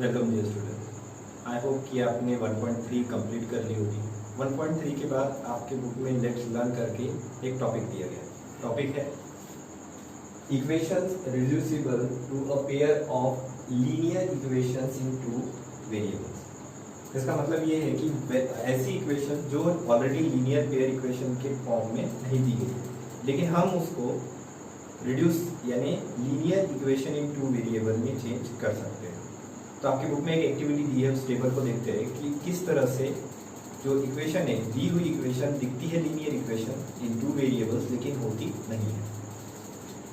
Welcome dear student. I hope कि आपने 1.3 complete कर ली होगी। 1.3 के बाद आपके बुक में लेट्स लर्न करके एक टॉपिक दिया गया है। टॉपिक है equations reducible to a pair of linear equations in two variables. इसका मतलब ये है कि ऐसी इक्वेशन जो ऑलरेडी लीनियर पेयर इक्वेशन के फॉर्म में नहीं दी गई है, लेकिन हम उसको रिड्यूस यानी linear equation in two variable में चेंज कर सकते हैं। तो आपकी बुक में एक एक्टिविटी दी है, उस टेबल को देखते हैं कि किस तरह से जो इक्वेशन है, दी हुई इक्वेशन दिखती है linear equation in two variables, लेकिन होती नहीं है।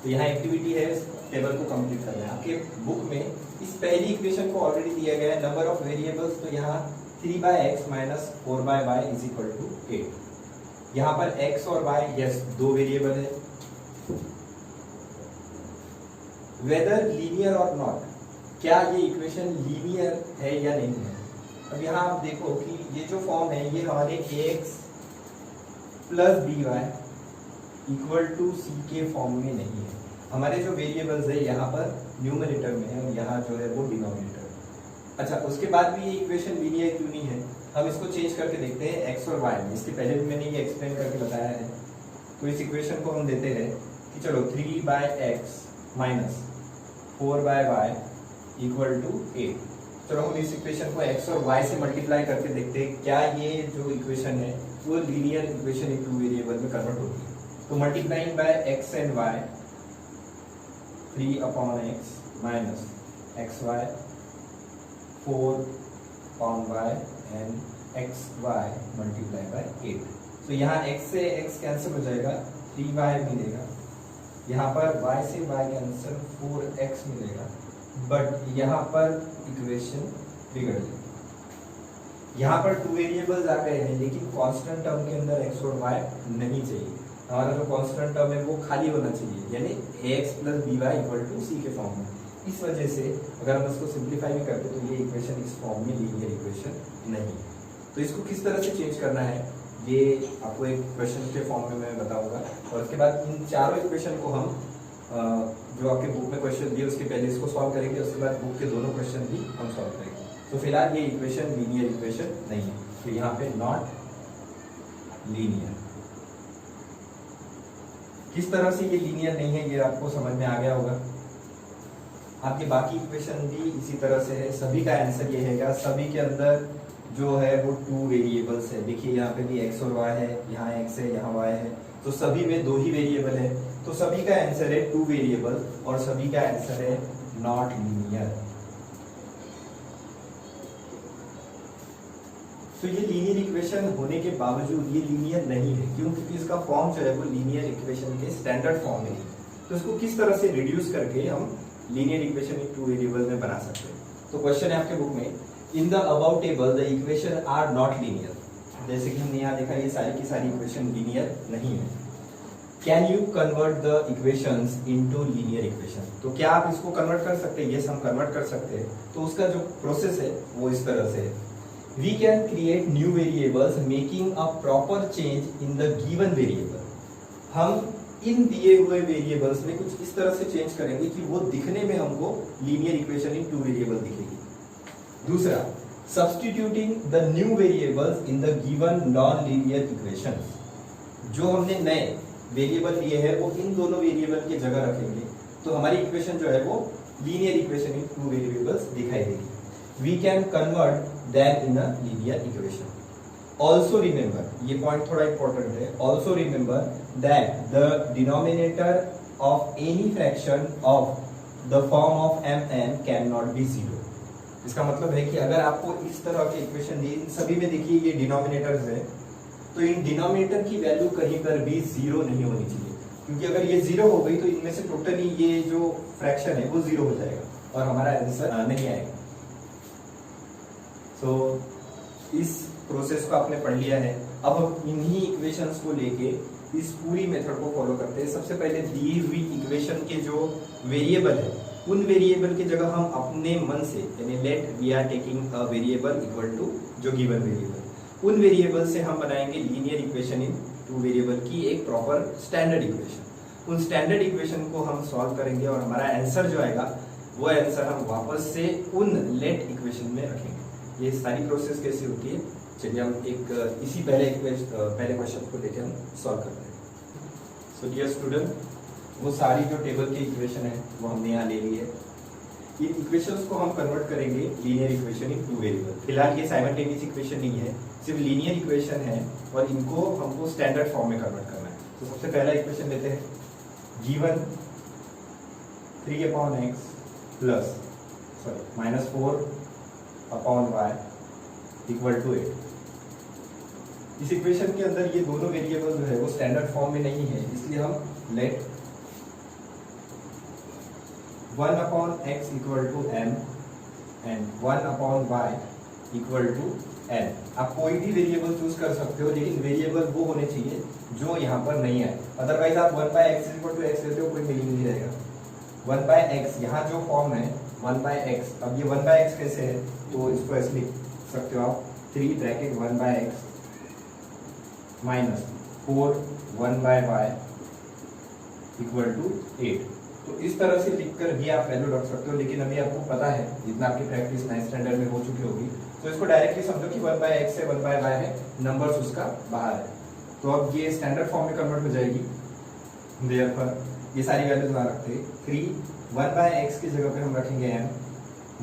तो यहाँ एक्टिविटी है, इस टेबल को कंप्लीट करना है। आपके बुक में इस पहली इक्वेशन को ऑलरेडी दिया गया है, नंबर ऑफ वेरिएबल्स। तो यहाँ 3/x minus 4/y is equal to 8। यहाँ पर x और y यस दो वेरिएबल है। वेदर लीनियर और नॉट, क्या ये इक्वेशन लीनियर है या नहीं है। अब यहाँ आप देखो कि ये जो फॉर्म है ये हमारे ax plus B Y equal to C के फॉर्म में नहीं है। हमारे जो वेरिएबल्स है यहाँ पर न्यूमरेटर में है और यहाँ जो है वो डिनोमिनेटर में। अच्छा, उसके बाद भी ये इक्वेशन लीनियर क्यों नहीं है, हम इसको चेंज करके देखते हैं x और y में। इसके पहले भी मैंने ये एक्सप्लेन करके बताया है। तो इस इक्वेशन को हम देते हैं कि चलो 3/x minus 4/y equal to 8। चलो हम इस इक्वेशन को x और y से मल्टीप्लाई करके देखते हैं क्या ये जो इक्वेशन है वो linear equation in two variable में कन्वर्ट होती है। तो multiplying by x and y 3/x minus xy 4/y and xy multiply by 8। तो यहाँ x से x कैंसिल हो जाएगा, 3y मिलेगा। यहाँ पर y से y कैंसिल 4x मिलेगा, बट यहाँ पर इक्वेशन बिगड़ गई। यहाँ पर टू वेरिएबल्स आ गए हैं, लेकिन कांस्टेंट टर्म के अंदर x और y नहीं चाहिए। हमारा जो कांस्टेंट टर्म है वो खाली होना चाहिए, यानी ax plus B Y equal to C के फॉर्म में। इस वजह से अगर हम इसको सिंप्लीफाई भी करते तो ये इक्वेशन इस फॉर्म में लीनियर इक्वेशन नहीं है। तो इसको किस तरह से चेंज करना है ये आपको एक क्वेश्चन के फॉर्म में मैं बताऊंगा। और उसके बाद इन चारों इक्वेशन को हम जो आपके बुक में क्वेश्चन दिए उसके पहले इसको सॉल्व करेंगे, उसके बाद बुक के दोनों क्वेश्चन भी हम सॉल्व करेंगे। तो फिलहाल ये इक्वेशन लीनियर इक्वेशन नहीं है, तो यहाँ पे नॉट लीनियर। किस तरह से ये लीनियर नहीं है ये आपको समझ में आ गया होगा। आपके बाकी इक्वेशन भी इसी तरह से है। सभी का आंसर ये है, सभी के अंदर जो है वो टू वेरिएबल्स है। देखिए यहाँ पे भी x और y है, यहाँ x है, यहाँ y है, तो सभी में दो ही वेरिएबल है। तो सभी का आंसर है टू वेरिएबल और सभी का आंसर है नॉट लीनियर। तो ये लीनियर इक्वेशन होने के बावजूद ये लीनियर नहीं है, क्यों? क्योंकि इसका फॉर्म जो है वो लीनियर इक्वेशन के स्टैंडर्ड फॉर्म में है। तो इसको किस तरह से रिड्यूस करके हम linear equation in two variable में बना सकते हैं। तो क्वेश्चन है आपके बुक में, in the about table the equation are not linear. जैसे कि हमने यहाँ देखा ये सारी की सारी इक्वेशन लीनियर नहीं है। Can you convert the equations into linear equation. तो क्या आप इसको कन्वर्ट कर सकते हैं? यस, हम कन्वर्ट कर सकते हैं। तो उसका जो प्रोसेस है वो इस तरह से है। We can create new variables making a proper change in the given variable. हम इन दिए हुए वेरिएबल्स में कुछ इस तरह से चेंज करेंगे कि वो दिखने में हमको linear equation in two variable दिखेगी। दूसरा, substituting the new variables in the given non linear equations. जो हमने नए वेरिएबल लिए हैं वो इन दोनों वेरिएबल की जगह रखेंगे, तो हमारी इक्वेशन जो है वो linear equation in two variables दिखाई देगी। We can convert that in a linear equation. Also remember, ये पॉइंट थोड़ा इंपॉर्टेंट है, also remember that the denominator of any fraction of the form of mn can not be zero. इसका मतलब है कि अगर आपको इस तरह के इक्वेशन दी, इन सभी में देखिए ये डिनोमिनेटर्स है, तो इन डिनोमिनेटर की वैल्यू कहीं पर भी जीरो नहीं होनी चाहिए, क्योंकि अगर ये जीरो हो गई तो इनमें से टोटली ये जो फ्रैक्शन है वो जीरो हो जाएगा और हमारा आंसर नहीं आएगा। तो इस प्रोसेस को आपने पढ़ लिया है। अब हम इन्हीं इक्वेशंस को लेके इस पूरी मेथड को फॉलो करते हैं। सबसे पहले दी हुई इक्वेशन के जो वेरिएबल है उन वेरिएबल की जगह हम अपने मन से, यानी let we are taking a variable equal to जो गिवन वेरिएबल, उन वेरिएबल से हम बनाएंगे linear equation in two variable की एक प्रॉपर स्टैंडर्ड इक्वेशन। उन स्टैंडर्ड इक्वेशन को हम सॉल्व करेंगे और हमारा आंसर जो आएगा वो आंसर हम वापस से उन लेट इक्वेशन में रखेंगे। ये सारी प्रोसेस कैसे होती है, चलिए हम एक इसी पहले क्वेश्चन को लेकर हम सॉल्व करते हैं। सो डियर स्टूडेंट, वो सारी जो टेबल की इक्वेशन है वो हमने यहाँ ले ली है। इन इक्वेशंस को हम कन्वर्ट करेंगे linear equation in two variable. फिलहाल ये साइमल्टेनियस इक्वेशन नहीं है, सिर्फ लीनियर इक्वेशन है और इनको हमको स्टैंडर्ड फॉर्म में कन्वर्ट करना है। तो सबसे पहला इक्वेशन लेते हैं, given 3/x plus -4/y equal to 8। इस इक्वेशन के अंदर ये दोनों वेरिएबल जो है वो स्टैंडर्ड फॉर्म में नहीं है, इसलिए हम let 1/x equal to m and 1/y equal to n। आप कोई भी वेरिएबल चूज कर सकते हो, लेकिन वेरिएबल वो होने चाहिए जो यहाँ पर नहीं है। अदरवाइज आप 1/x इक्वल टू x लेते हो, कोई मीनिंग नहीं रहेगा। 1/x यहाँ जो फॉर्म है 1/x, अब ये 1/x कैसे है, तो इसको ऐसे लिख सकते हो आप 3 माइनस 4 1/y इक्वल टू 8। तो इस तरह से लिखकर भी आप वैल्यू रख सकते हो, लेकिन अभी आपको पता है, जितना आपकी प्रैक्टिस 9th स्टैंडर्ड में हो चुकी होगी, तो इसको डायरेक्टली समझो कि 1/x से 1/y है, नंबर्स उसका बाहर है। तो अब ये स्टैंडर्ड फॉर्म में कन्वर्ट हो जाएगी। देयरफॉर ये सारी वैल्यूज वहां रखते हैं। 1/x की जगह पे हम रखेंगे m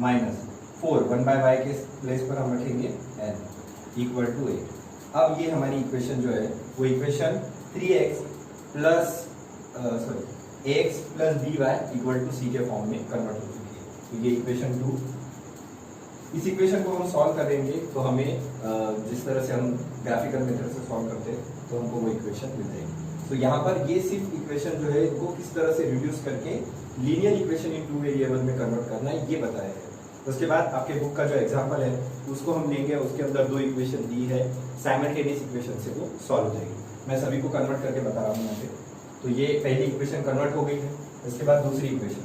माइनस 4 1/y के प्लेस पर हम रखेंगे n इक्वल टू 8। अब ये हमारी इक्वेशन जो है वो equation 3x plus ax plus by equal to c के फॉर्म में कन्वर्ट हो चुकी है। तो ये इक्वेशन 2। इस इक्वेशन को हम सॉल्व करेंगे तो हमें जिस तरह से हम ग्राफिकल मेथड से सॉल्व करते हैं तो हमको वो इक्वेशन मिल जाएगी। तो यहाँ पर ये सिर्फ इक्वेशन जो है वो किस तरह से रिड्यूस करके linear equation in two variable में कन्वर्ट करना है, ये बताया है। उसके बाद आपके बुक का जो एग्जाम्पल है उसको हम लेंगे, उसके अंदर 2 इक्वेशन दी है, साइमल्टेनियस इक्वेशन से वो सॉल्व हो जाएगी। मैं सभी को कन्वर्ट करके बता रहा हूँ यहाँ पे। तो ये पहली इक्वेशन कन्वर्ट हो गई है। इसके बाद दूसरी equation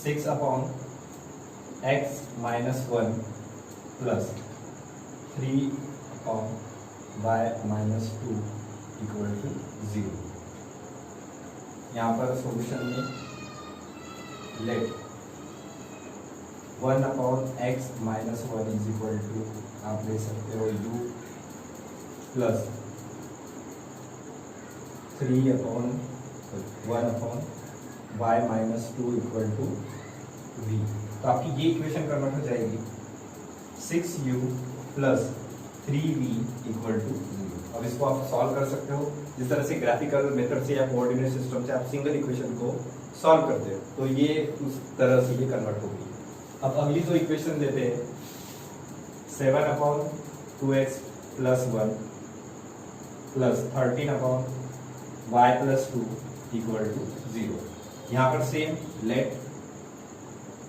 6/x minus 1 plus 3/y minus 2 equal to 0। यहाँ पर सॉल्यूशन में let 1/x minus 1 is equal to आप ले सकते हो u plus 3/1/y minus 2 equal to v। तो आपकी ये इक्वेशन कन्वर्ट हो जाएगी 6u plus 3v equal to 0। अब इसको आप सॉल्व कर सकते हो जिस तरह से ग्राफिकल मेथड से या कोऑर्डिनेट सिस्टम से आप सिंगल इक्वेशन को सॉल्व करते हो, तो ये उस तरह से ये कन्वर्ट हो गई। अब अगली 2 इक्वेशन लेते हैं, 7/2x plus 1 plus 13/y plus 2 equal to 0। यहाँ पर same let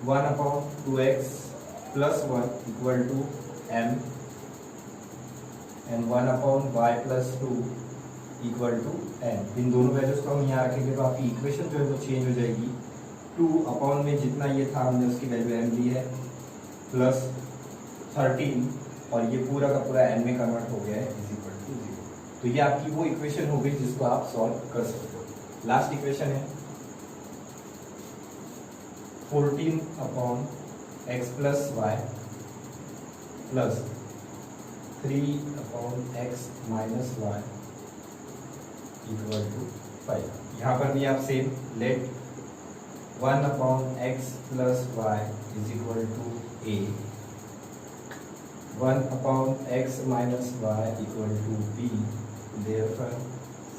1/2x plus 1 equal to m and 1/y plus 2 equal to n। इन दोनों वैल्यूज को हम यहाँ रखेंगे तो आपकी इक्वेशन जो है वो चेंज हो जाएगी। 2 में जितना ये था हमने उसकी वैल्यू m ली है प्लस 13 और ये पूरा का पूरा n में कन्वर्ट हो गया है इज इक्वल टू 0। तो ये आपकी वो इक्वेशन हो गई जिसको आप सॉल्व कर सकते हो। लास्ट इक्वेशन है 14/x plus y plus 3/x minus y equal to 5। यहाँ पर भी आप same let 1/x plus y is equal to a, 1/x minus y equal to b, therefore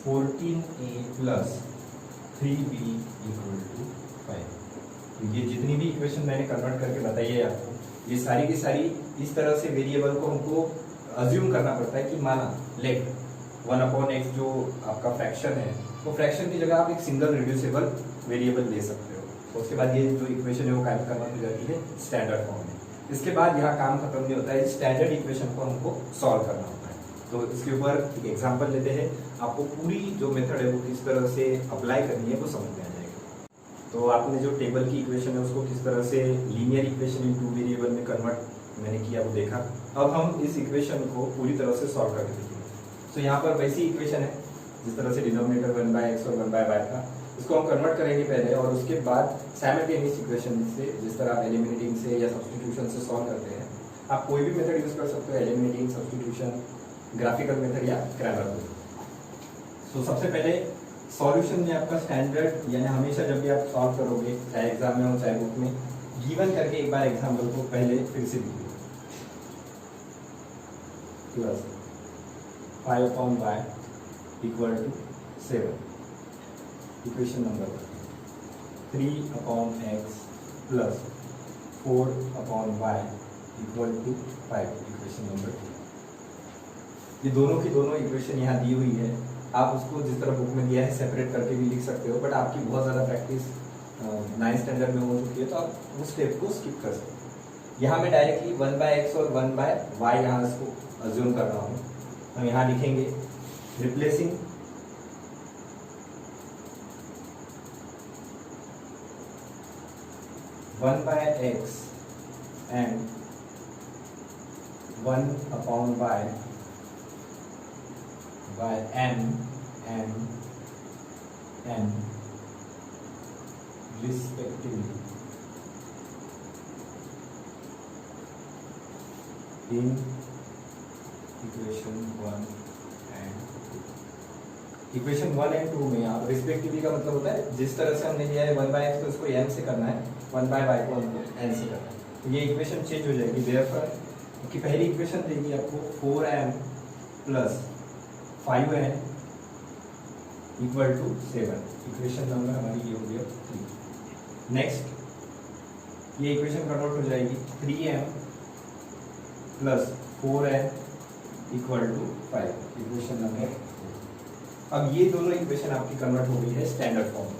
14a plus 3b equal to 5। तो ये जितनी भी equation मैंने convert करके बताई है आपको, ये सारी की सारी इस तरह से वेरिएबल को हमको अज्यूम करना पड़ता है कि माना लेट 1/x जो आपका फ्रैक्शन है, वो फ्रैक्शन की जगह आप एक सिंगल रिड्यूसेबल वेरिएबल ले सकते हो। तो उसके बाद ये जो इक्वेशन है वो काइंड कन्वर्ट हो जाती है स्टैंडर्ड फॉर्म में। इसके बाद यहाँ काम खत्म नहीं होता है, स्टैंडर्ड इक्वेशन को हमको सॉल्व करना होता है। तो इसके ऊपर एक एग्जाम्पल लेते हैं, आपको पूरी जो मेथड है वो किस तरह से अप्लाई करनी है वो समझ में आ जाएगा। तो आपने जो टेबल की इक्वेशन है उसको किस तरह से linear equation in two variable में कन्वर्ट मैंने किया वो देखा। अब हम इस इक्वेशन को पूरी तरह से सॉल्व करके देखेंगे। तो यहाँ पर वैसी इक्वेशन है जिस तरह से डिनोमिनेटर 1/x और 1/y था, इसको हम कन्वर्ट करेंगे पहले और उसके बाद साइमल्टेनियस इक्वेशन से, जिस तरह आप एलिमिनेटिंग से या सब्स्टिट्यूशन से सॉल्व करते हैं, आप कोई भी मेथड यूज कर सकते हो, एलिमिनेटिंग, सब्स्टिट्यूशन, ग्राफिकल मेथड या क्रैमर मेथड। तो सबसे पहले सॉल्यूशन में आपका स्टैंडर्ड, यानी हमेशा जब भी आप सॉल्व करोगे, चाहे एग्जाम में हो चाहे बुक में, गिवन करके एक बार एग्जाम्पल को पहले फिर से लिखिए। 5/y equal to 7, equation number 3/x plus 4/y equal to 5, equation number 2। ये दोनों की दोनों इक्वेशन यहाँ दी हुई है। आप उसको जिस तरह बुक में दिया है सेपरेट करके भी लिख सकते हो, बट आपकी बहुत ज़्यादा प्रैक्टिस 9th स्टैंडर्ड में हो चुकी है, तो आप उस स्टेप को स्किप कर सकते हो। यहाँ मैं डायरेक्टली 1/x और 1/y यहाँ इसको अज्यूम कर रहा हूँ। हम यहाँ लिखेंगे replacing 1/x and 1/y by m and n respectively in equation 1 and 2। Equation 1 and 2 में आप रिस्पेक्टिवली का मतलब होता है जिस तरह से हमने लिया है 1/x, तो इसको m से करना है, 1/y को हमको n से करना है, तो ये इक्वेशन चेंज हो जाएगी। देयरफॉर की पहली इक्वेशन देगी आपको 4m plus 5n equal to 7, equation number हमारी ये हो गया 3। नेक्स्ट ये इक्वेशन कन्वर्ट हो जाएगी 3m plus 4n equal to 5, equation number 4। अब ये दोनों इक्वेशन आपकी कन्वर्ट हो गई है स्टैंडर्ड फॉर्म में।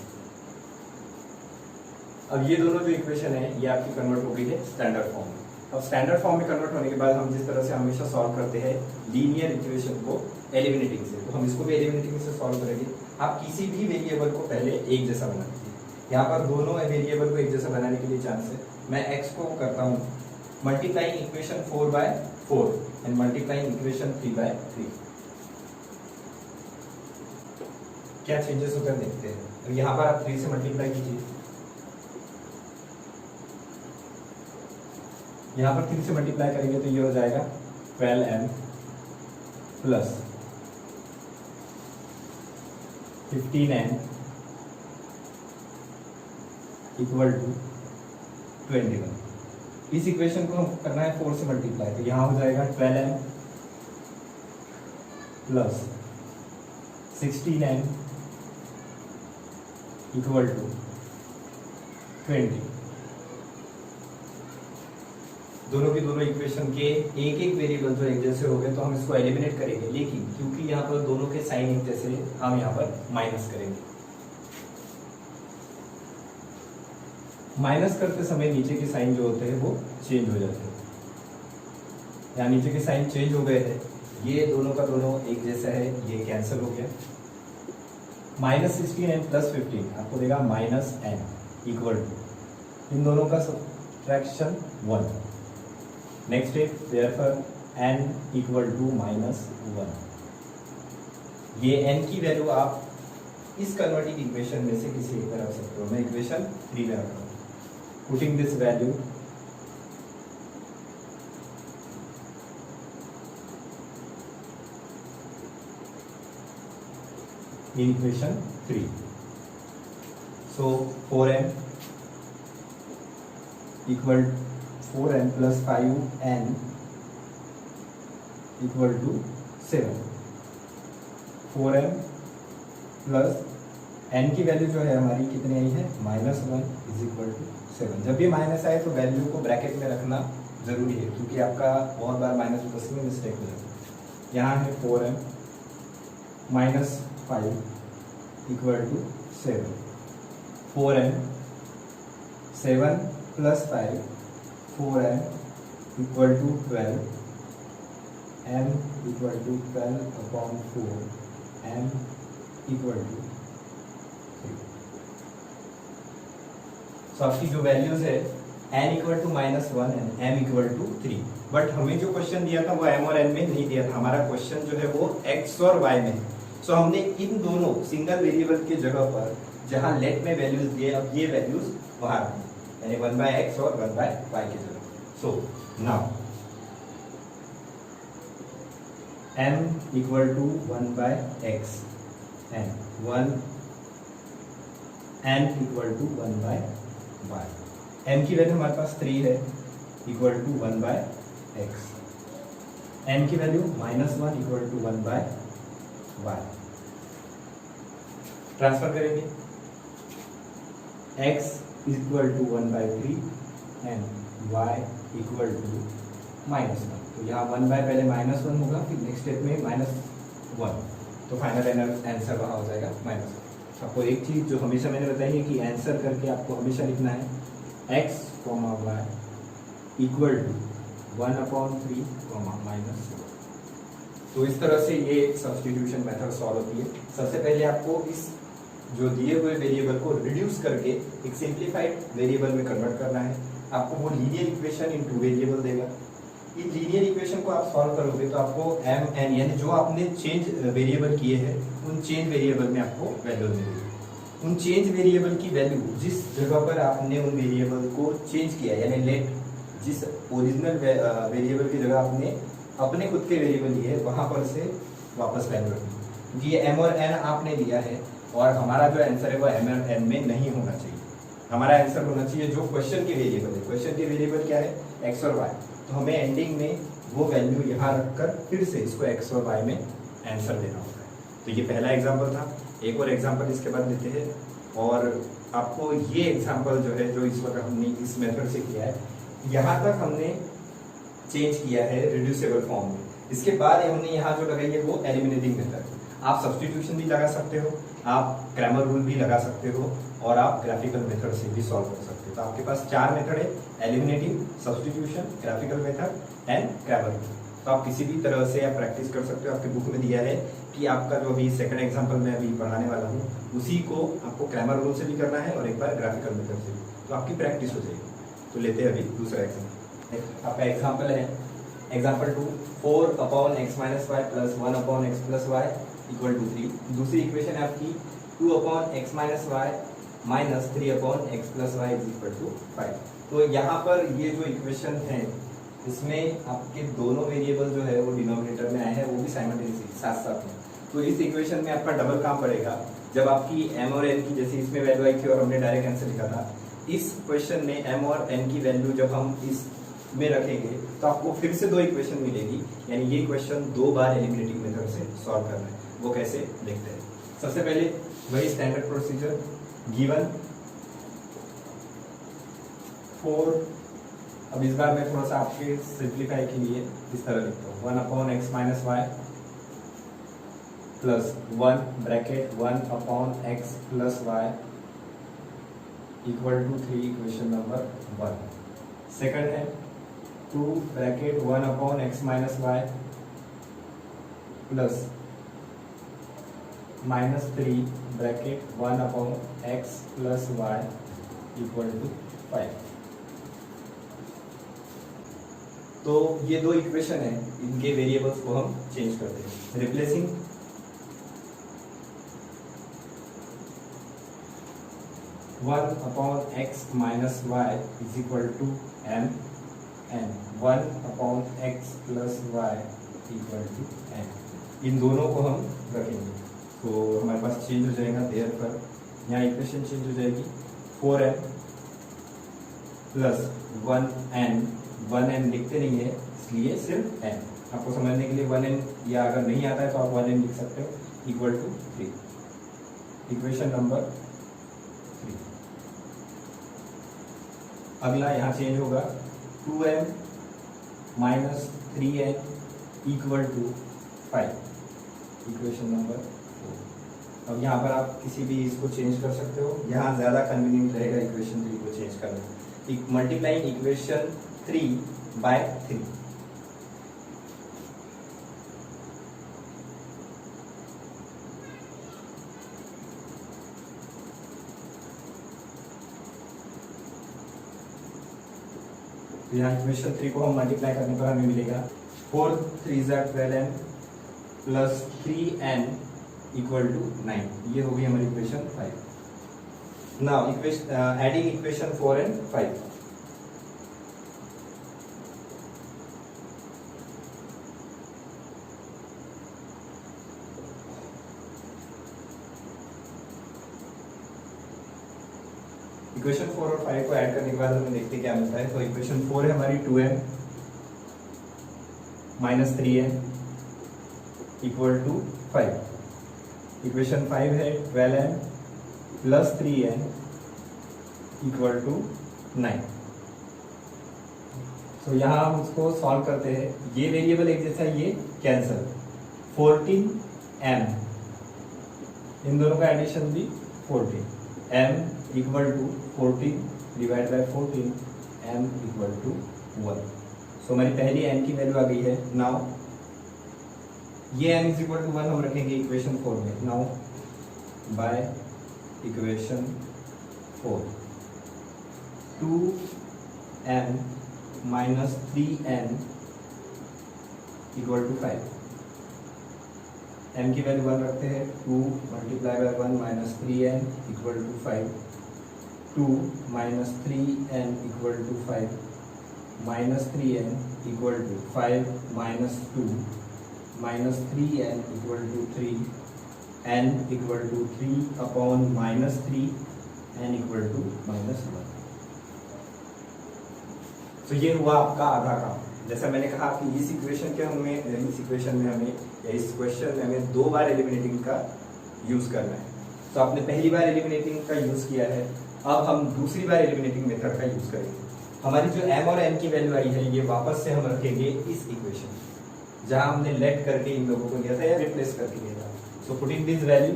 अब ये दोनों जो इक्वेशन है ये आपकी कन्वर्ट हो गई है स्टैंडर्ड फॉर्म में। अब स्टैंडर्ड फॉर्म में कन्वर्ट होने के बाद हम जिस तरह से हमेशा सॉल्व करते हैं लीनियर इक्वेशन को एलिमिनेटिंग से, तो हम इसको भी एलिमिनेटिंग से सॉल्व करेंगे। आप किसी भी वेरिएबल को पहले एक जैसा बना दीजिए। यहाँ पर दोनों वेरिएबल को एक जैसा बनाने के लिए चांस है, मैं x को करता हूँ multiplying equation 4/4 and multiplying equation 3/3। क्या चेंजेस होकर देखते हैं। यहाँ पर आप 3 से मल्टीप्लाई कीजिए, यहाँ पर 3 से मल्टीप्लाई करेंगे तो ये हो जाएगा 12m plus 15n equal to 21। इस इक्वेशन को हम करना है 4 से मल्टीप्लाई, तो यहाँ हो जाएगा 12m plus 16n equal to 20। दोनों की दोनों इक्वेशन के एक एक वेरिएबल जो एक जैसे हो गए तो हम इसको एलिमिनेट करेंगे, लेकिन क्योंकि यहाँ पर दोनों के साइन एक जैसे हम यहाँ पर माइनस करेंगे। माइनस करते समय नीचे के साइन जो होते हैं वो चेंज हो जाते हैं। यहाँ नीचे के साइन चेंज हो गए हैं, ये दोनों का दोनों एक जैसा है, ये कैंसिल हो गया। -16n प्लस 15 आपको देगा -n इक्वल टू इन दोनों का subtraction 1। Next step, therefore n equal to -1। ये n की वैल्यू आप इस कन्वर्टिंग इक्वेशन में से किसी एक में रख सकते हो। मैं इक्वेशन 3 में रख रहा हूँ। Putting this value in equation 3, so 4m equal 4m plus 5n equal to 7। 4m plus n की वैल्यू जो है हमारी कितनी आई है -1 इज इक्वल टू 7। जब भी माइनस आए तो वैल्यू को ब्रैकेट में रखना जरूरी है, क्योंकि आपका बहुत बार माइनस प्लस में मिस्टेक हो जाती है। यहाँ है 4m minus 5 equal to 7। 4m 7 plus 5 4m equal to 12, m equal to 12/4, m equal to 3। So आपकी जो वैल्यूज है n equal to -1 and m equal to 3। But हमें जो क्वेश्चन दिया था वो m और n में नहीं दिया था, हमारा क्वेश्चन जो है वो x और y में है। सो हमने इन दोनों सिंगल वेरिएबल के जगह पर जहां लेट में वैल्यूज दिए, अब ये वैल्यूज वहां रखें, यानी 1/x और 1/y की जगह। So now m equal to 1/x and 1 n equal to 1/y। m की वैल्यू हमारे पास 3 है, इक्वल टू 1/x। n की value -1 equal to 1/y। Transfer करेंगे, x equal to 1/3 and y equal to -1। तो यहाँ 1/, पहले -1 होगा, फिर नेक्स्ट स्टेप में -1, तो फाइनल आंसर वहाँ हो जाएगा -1। आपको एक चीज़ जो हमेशा मैंने बताई है कि आंसर करके आपको हमेशा लिखना है x, y इक्वल टू 1/3, -1। तो इस तरह से ये सब्स्टिट्यूशन मेथड सॉल्व होती है। सबसे पहले आपको इस जो दिए हुए वेरिएबल को रिड्यूस करके एक सिंप्लीफाइड वेरिएबल में कन्वर्ट करना है। आपको वो लीनियर इक्वेशन इन 2 वेरिएबल देगा। इन लीनियर इक्वेशन को आप सॉल्व करोगे तो आपको m n यानी जो आपने चेंज वेरिएबल किए हैं उन चेंज वेरिएबल में आपको वैल्यू मिलेगी। उन चेंज वेरिएबल की वैल्यू जिस जगह पर आपने उन वेरिएबल को चेंज किया, यानी लेट जिस ओरिजिनल वेरिएबल की जगह आपने अपने खुद के वेरिएबल लिए वहां पर से वापस वैल्यू रखनी, क्योंकि ये m और n आपने लिया है और हमारा जो आंसर है वो m और n में नहीं होना चाहिए। हमारा आंसर होना चाहिए जो क्वेश्चन के वेरिएबल है। क्वेश्चन के वेरिएबल क्या है? x और y। तो हमें एंडिंग में वो वैल्यू यहाँ रखकर फिर से इसको x और y में आंसर देना होता है। तो ये पहला एग्जाम्पल था। एक और एग्जाम्पल इसके बाद लेते हैं, और आपको ये एग्जाम्पल जो है जो इस वक्त हमने इस मेथड से किया है, यहाँ तक हमने चेंज किया है रिड्यूसेबल फॉर्म में। इसके बाद हमने यहाँ जो लगाई है वो एलिमिनेटिंग मेथड। आप सब्स्टिट्यूशन भी लगा सकते हो, आप क्रैमर रूल भी लगा सकते हो, और आप ग्राफिकल मेथड से भी सॉल्व कर सकते हो। तो आपके पास 4 मेथड है, eliminating, substitution, graphical method and Cramer rule. तो आप किसी भी तरह से आप प्रैक्टिस कर सकते हो। आपके बुक में दिया है कि आपका जो अभी सेकंड एग्जाम्पल मैं अभी पढ़ाने वाला हूँ उसी को आपको क्रैमर रूल से भी करना है और एक बार ग्राफिकल मेथड से भी, तो आपकी प्रैक्टिस हो जाएगी। तो लेते हैं अभी दूसरा एग्जाम्पल। आपका एग्जाम्पल है example 2, 4/x - y plus 1/x plus y equal to 3। दूसरी इक्वेशन है आपकी 2/x - y minus 3/x plus y is equal to 5। तो यहाँ पर ये जो इक्वेशन है इसमें आपके दोनों वेरिएबल जो है वो डिनोमिनेटर में आए हैं, वो भी साइमल्टेनियसली साथ साथ में। तो इस इक्वेशन में आपका डबल काम पड़ेगा। जब आपकी m और n की जैसे इसमें वैल्यू आई थी और हमने डायरेक्ट आंसर लिखा था, इस क्वेश्चन में m और n की वैल्यू जब हम इस में रखेंगे तो आपको फिर से 2 इक्वेशन मिलेगी, यानी ये क्वेश्चन 2 बार एलिमिनेटिंग मेथड से सॉल्व करना है। वो कैसे देखते हैं। सबसे पहले वही स्टैंडर्ड प्रोसीजर, गिवन 4। अब इस बार मैं थोड़ा सा आपके सिंप्लीफाई के लिए इस तरह लिखता हूँ 1/x - y plus 1 bracket 1/x plus y equal to 3, equation number 1। Second है 2 bracket 1/x - y plus -3 bracket 1/x plus y equal to 5। तो ये 2 इक्वेशन है, इनके वेरिएबल्स को हम चेंज करते हैं। Replacing 1/x minus y is equal to m and 1/x plus y equal to m। इन दोनों को हम रखेंगे तो हमारे पास चेंज हो जाएगा। देयर पर यहाँ इक्वेशन चेंज हो जाएगी 4m प्लस 1n। 1n लिखते नहीं है इसलिए सिर्फ n। आपको समझने के लिए 1n, या अगर नहीं आता है तो आप 1n लिख सकते हो, इक्वल टू 3, इक्वेशन नंबर 3। अगला यहाँ चेंज होगा 2m minus 3n equal to 5, equation number 4। अब यहाँ पर आप किसी भी इसको चेंज कर सकते हो, यहाँ ज़्यादा कन्वीनियंट रहेगा इक्वेशन 3 को चेंज करना। Multiplying equation 3/3। तो यहाँ इक्वेशन 3 को हम मल्टीप्लाई करने पर हमें मिलेगा 4 3 12n plus 3n equal to 9। ये होगी हमारी equation 5। Now adding equation 4 and 5. Equation 4 और 5 को ऐड करने के बाद हमें देखते क्या मिलता है। तो इक्वेशन 4 है हमारी 2m minus 3n equal to 5। Equation 5 है 12m plus 3n equal to 9। तो यहाँ हम उसको सॉल्व करते हैं। ये वेरिएबल एक जैसा, ये कैंसल। 14m, इन दोनों का एडिशन भी 14। m equal to 14 divide by 14, m equal to 1। So हमारी पहली n की वैल्यू आ गई है। नाउ ये m इज इक्वल टू 1 हम रखेंगे इक्वेशन 4 में। Now by equation 4 2m minus 3n equal to 5। m की वैल्यू 1 रखते हैं। 2 multiply by 1 minus 3n equal to 5। 2 minus 3n equal to 5 minus 3n equal to 5 minus 2 minus 3n equal to 3, n equal to 3 upon minus 3, n equal to minus 1। तो ये हुआ आपका आधा काम। जैसा मैंने कहा कि इस इक्वेशन में हमें या इस क्वेश्चन में हमें 2 बार एलिमिनेटिंग का यूज करना है। तो आपने पहली बार एलिमिनेटिंग का यूज किया है, अब हम दूसरी बार एलिमिनेटिंग मेथड का यूज करेंगे। हमारी जो m और n की वैल्यू आई है, ये वापस से हम रखेंगे इस इक्वेशन जहां हमने लेट करके इन लोगों को लिया था या रिप्लेस करके लिया था। सो पुटिंग दिस वैल्यू,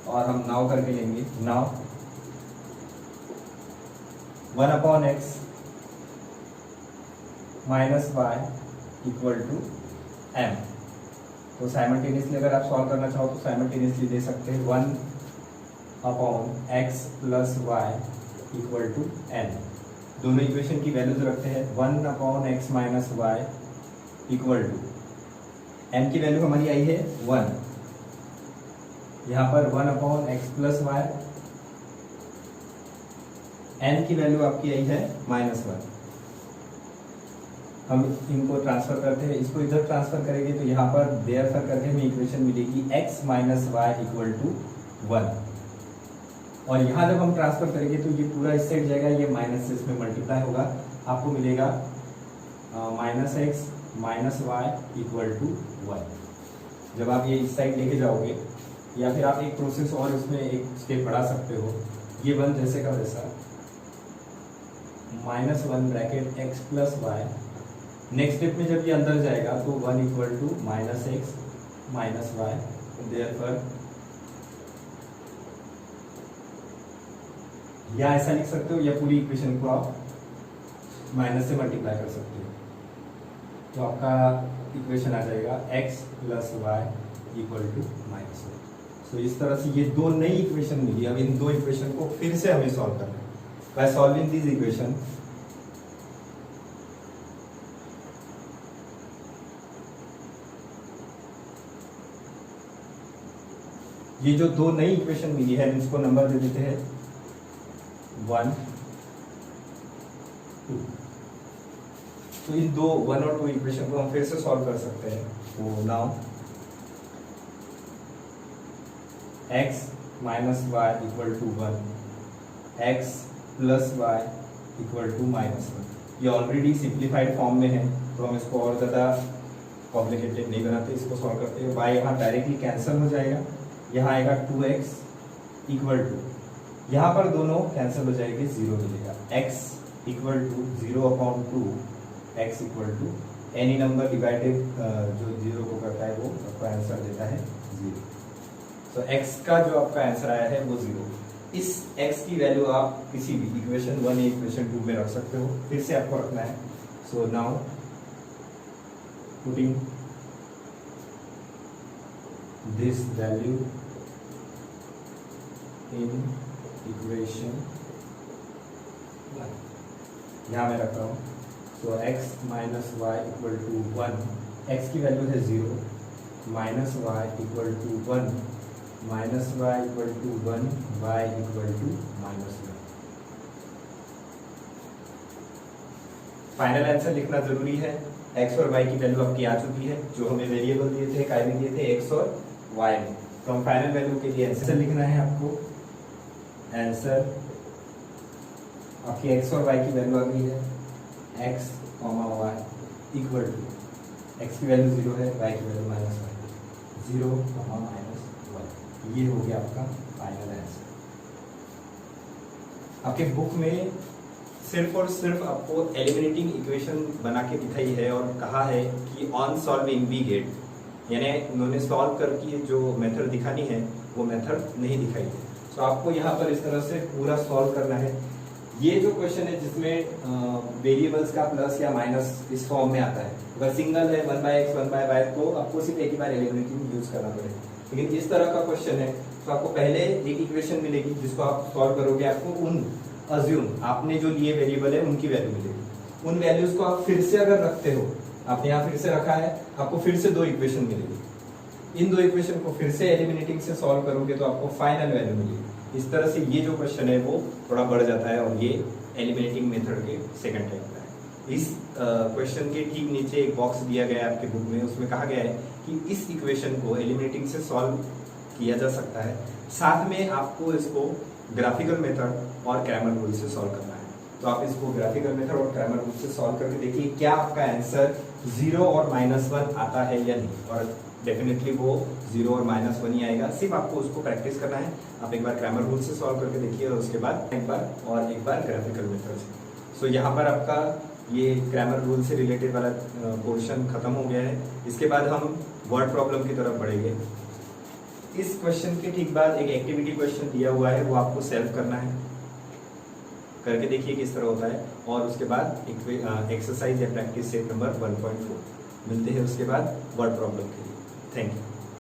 और हम नाउ करके लेंगे। Now 1 upon x minus y equal to m। तो साइमल्टेनियसली अगर आप सॉल्व करना चाहो तो साइमल्टेनियसली दे सकते हैं 1 upon x plus y equal to n। दोनों इक्वेशन की वैल्यूज रखते हैं। 1 upon x minus y equal to n की वैल्यू हमारी आई है 1। यहाँ पर 1 upon x plus y, n की वैल्यू आपकी आई है -1। हम इनको ट्रांसफर करते हैं, इसको इधर ट्रांसफर करेंगे तो यहाँ पर देयरफॉर करके हमें इक्वेशन मिलेगी x minus y equal to 1। और यहाँ जब हम ट्रांसफर करेंगे तो ये पूरा इस साइड जाएगा, ये माइनस से इसमें मल्टीप्लाई होगा, आपको मिलेगा minus x minus y equal to 1। जब आप ये इस साइड लेके जाओगे, या फिर आप एक प्रोसेस और इसमें एक स्टेप बढ़ा सकते हो, ये 1 जैसे का वैसा -1 bracket x plus y. Next step में जब ये अंदर जाएगा तो 1 equal to minus x minus y. Therefore या ऐसा लिख सकते हो, या पूरी इक्वेशन को आप माइनस से मल्टीप्लाई कर सकते हो। तो आपका इक्वेशन आ जाएगा x plus y equal to -1। So इस तरह से ये 2 नई इक्वेशन मिली। अब इन 2 इक्वेशन को फिर से हमें सॉल्व करना है। बाय सॉल्विंग दिस इक्वेशन, ये जो 2 नई इक्वेशन मिली है इसको नंबर दे देते हैं 1 2। तो इन 1 और 2 इक्वेशन को हम फिर से सॉल्व कर सकते हैं। तो now x minus y equal to 1, x plus y equal to -1। ये ऑलरेडी सिंप्लीफाइड फॉर्म में है, तो हम इसको और ज़्यादा कॉम्प्लिकेटेड नहीं बनाते, इसको सॉल्व करते हैं। y यहाँ डायरेक्टली कैंसिल हो जाएगा, यहाँ आएगा 2x इक्वल टू, यहाँ पर दोनों कैंसिल हो जाएंगे, 0 मिलेगा। x equal to 0 upon 2, x equal to any number divided जो 0 को करता है वो आपका आंसर देता है 0। तो x का जो आपका आंसर आया है वो 0। इस x की वैल्यू आप किसी भी इक्वेशन 1 या इक्वेशन 2 में रख सकते हो, फिर से आपको रखना है। So now putting this value in equation 1, यहाँ मैं रख रहा हूँ। तो x minus y equal to 1, x की वैल्यू है 0, minus y equal to 1 minus y equal to 1, y equal to -1। Final answer लिखना जरूरी है। एक्स और वाई की वैल्यू आपकी आ चुकी है, जो हमें वेरिएबल दिए थे, काय में दिए थे, एक्स और वाई में। तो हम फाइनल वैल्यू के लिए आंसर लिखना है आपको। आंसर आपकी एक्स और वाई की वैल्यू आ गई है, x y equal to, x की वैल्यू 0 है, वाई की वैल्यू -1, 0, -1। ये हो गया आपका फाइनल आंसर। आपके बुक में सिर्फ और सिर्फ आपको एलिमिनेटिंग इक्वेशन बना के दिखाई है और कहा है कि ऑन सॉल्विंग वी गेट, यानी उन्होंने सॉल्व करके जो मेथड दिखानी है वो मेथड नहीं दिखाई है। तो आपको यहाँ पर इस तरह से पूरा सॉल्व करना है। ये जो क्वेश्चन है जिसमें वेरिएबल्स का प्लस या माइनस इस फॉर्म में आता है, अगर सिंगल है 1/x 1/y तो आपको सिर्फ एक ही बार एलिमिनेटिंग यूज करना पड़ेगा। लेकिन इस तरह का क्वेश्चन है तो आपको पहले एक इक्वेशन मिलेगी जिसको आप सॉल्व करोगे, आपको उन अज्यूम आपने जो लिए वेरिएबल है उनकी वैल्यू मिलेगी। उन वैल्यूज को आप फिर से अगर रखते हो, आपने यहाँ फिर से रखा है, आपको फिर से 2 इक्वेशन मिलेगी। इन 2 इक्वेशन को फिर से एलिमिनेटिंग से सॉल्व करोगे तो आपको फाइनल वैल्यू मिलेगी। इस तरह से ये जो क्वेश्चन है वो थोड़ा बढ़ जाता है और ये एलिमिनेटिंग मेथड के सेकंड टाइप का है। इस क्वेश्चन के ठीक नीचे एक बॉक्स दिया गया है आपके बुक में, उसमें कहा गया है कि इस इक्वेशन को एलिमिनेटिंग से सॉल्व किया जा सकता है, साथ में आपको इसको ग्राफिकल मेथड और क्रैमर रूल से सॉल्व करना है। तो आप इसको ग्राफिकल मेथड और क्रैमर रूल से सॉल्व करके देखिए क्या आपका आंसर 0 और -1 आता है या नहीं, और डेफिनेटली वो 0 और -1 ही आएगा। सिर्फ आपको उसको प्रैक्टिस करना है। आप एक बार क्रैमर रूल से सॉल्व करके देखिए और उसके बाद एक बार ग्राफिकल मेथड से। सो यहाँ पर आपका ये क्रैमर रूल से रिलेटेड वाला पोर्शन खत्म हो गया है। इसके बाद हम वर्ड प्रॉब्लम की तरफ बढ़ेंगे। इस क्वेश्चन के ठीक बाद एक एक्टिविटी क्वेश्चन दिया हुआ है, वो आपको सॉल्व करना है। करके देखिए किस तरह होता है, और उसके बाद एक एक्सरसाइज या प्रैक्टिस सेट नंबर 1.4 मिलते हैं उसके बाद वर्ड प्रॉब्लम के लिए। Thank you.